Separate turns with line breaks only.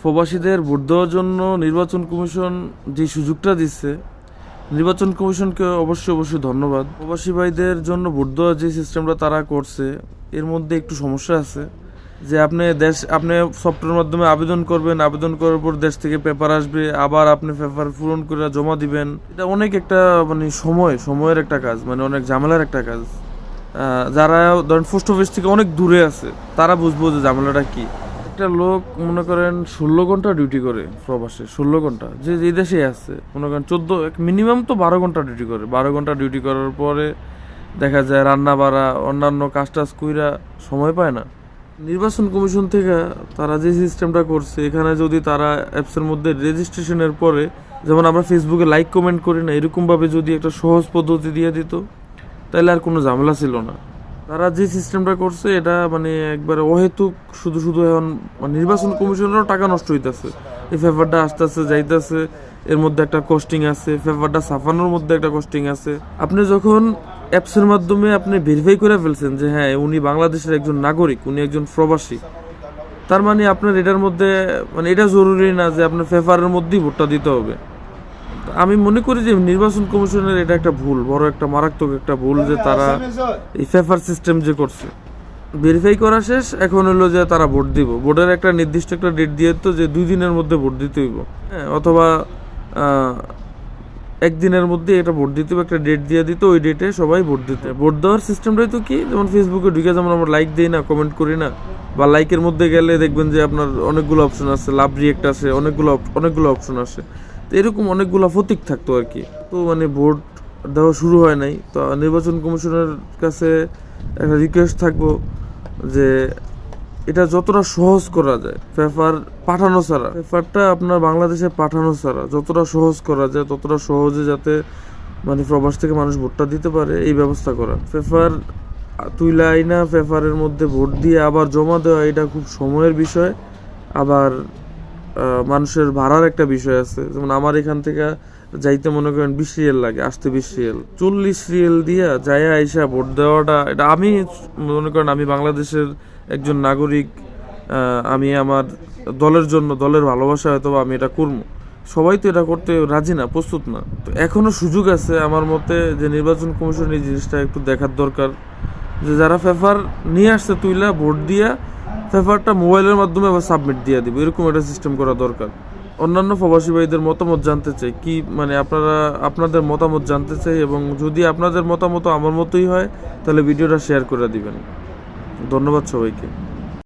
প্রবাসীদের ভোট দেওয়ার জন্য নির্বাচন কমিশন যে সুযোগটা দিচ্ছে, নির্বাচন কমিশনকে অবশ্যই ধন্যবাদ। প্রবাসী ভাইদের জন্য ভোট দেওয়ার যে সিস্টেমটা তারা করছে, এর মধ্যে একটু সমস্যা আছে যে আপনি সফটওয়্যারের মাধ্যমে আবেদন করবেন, আবেদন করার পর দেশ থেকে পেপার আসবে, আবার আপনি পেপার পূরণ করে জমা দিবেন। এটা অনেক একটা মানে সময়ের একটা কাজ, মানে অনেক ঝামেলার একটা কাজ। যারা ধরেন পোস্ট অফিস থেকে অনেক দূরে আছে তারা বুঝবো যে ঝামেলাটা কি। একটা লোক মনে করেন 16 ঘন্টা ডিউটি করে প্রবাসে, 16 ঘন্টা যে দেশে আছে, মনে করেন 14 মিনিমাম তো 12 ঘন্টা ডিউটি করে। 12 ঘন্টা ডিউটি করার পরে দেখা যায় রান্না বাড়া অন্যান্য কাজ টাজ কইরা সময় পায় না। নির্বাচন কমিশন থেকে তারা যে সিস্টেমটা করছে, এখানে যদি তারা অ্যাপসের মধ্যে রেজিস্ট্রেশনের পরে, যেমন আমরা ফেসবুকে লাইক কমেন্ট করি না, এরকমভাবে যদি একটা সহজ পদ্ধতি দিয়ে দিত তাহলে আর কোনো ঝামেলা ছিল না। তারা যে সিস্টেমটা করছে এটা মানে একবারে অহেতুক, শুধু এখন নির্বাচন কমিশনেরও টাকা নষ্ট হইতেছে। এই পেপারটা আসতেছে যাইতেছে, এর মধ্যে একটা কস্টিং আছে, পেপারটা ছাপানোর মধ্যে একটা কস্টিং আছে। আপনি যখন অ্যাপসের মাধ্যমে আপনি ভেরিফাই করে ফেলছেন যে হ্যাঁ উনি বাংলাদেশের একজন নাগরিক, উনি একজন প্রবাসী, তার মানে আপনার এটার মধ্যে মানে এটা জরুরি না যে আপনার পেপারের মধ্যেই ভোটটা দিতে হবে। আমি মনে করি যে নির্বাচন কমিশনের এটা একটা ভুল, বড় একটা মারাত্মক একটা ভুল, যে তারা এই পেপার সিস্টেম যে করছে। ভেরিফাই করা শেষ, এখন হলো যে তারা ভোট দিব, ভোটের একটা নির্দিষ্ট একটা ডেট দিয়ে দিত যে 2 দিনের মধ্যে ভোট দিতে হইব, হ্যাঁ, অথবা 1 দিনের মধ্যে এটা ভোট দিতে হবে, একটা ডেট দিয়ে দিত, ওই ডেটে সবাই ভোট দিতে। ভোট দেওয়ার সিস্টেমটাই তো কি, যেমন ফেসবুকে ঢুকে যেমন আমরা লাইক দিই না, কমেন্ট করি না, বা লাইকের মধ্যে গেলে দেখবেন যে আপনার অনেকগুলো অপশন আছে, লাভ রিয়েক্ট আছে, অনেকগুলো অপশন আছে। তো এরকম অনেকগুলো প্রতীক থাকতো আর কি। তো মানে ভোট দেওয়া শুরু হয় নাই। তো নির্বাচন কমিশনের কাছে একটা রিকোয়েস্ট থাকবো যে এটা যতটা সহজ করা যায়, পেপার পাঠানো ছাড়া, পেপারটা আপনার বাংলাদেশে পাঠানো ছাড়া যতটা সহজ করা যায়, ততটা সহজে যাতে মানে প্রবাস থেকে মানুষ ভোটটা দিতে পারে এই ব্যবস্থা করা। পেপার তুইলা আইনা পেপারের মধ্যে ভোট দিয়ে আবার জমা দেওয়া, এটা খুব সময়ের বিষয়, আবার মানুষের ভাড়ার একটা বিষয় আছে। যেমন আমার এখান থেকে যাইতে মনে করেন 20 রিয়াল লাগে, আসতে 20 রিয়াল, 40 রিয়াল দিয়া যাইয়া আইসা ভোট দেওয়াটা, এটা আমি মনে করেন আমি বাংলাদেশের একজন নাগরিক, আমি আমার দলের জন্য, দলের ভালোবাসা হয়তো আমি এটা করবো। সবাই তো এটা করতে রাজি না, প্রস্তুত না। তো এখনো সুযোগ আছে আমার মতে যে নির্বাচন কমিশন এই জিনিসটা একটু দেখার দরকার, যে যারা পেপার নিয়ে আসছে তুইলা ভোট দিয়া পেপারটা মোবাইলের মাধ্যমে আবার সাবমিট দিয়ে দিবে, এরকম একটা সিস্টেম করা দরকার। অন্যান্য প্রবাসী ভাইদের মতামত জানতে চাই, কি মানে আপনাদের মতামত জানতে চাই, এবং যদি আপনাদের মতামত আমার মতোই হয় তাহলে ভিডিওটা শেয়ার করে দিবেন। ধন্যবাদ সবাইকে।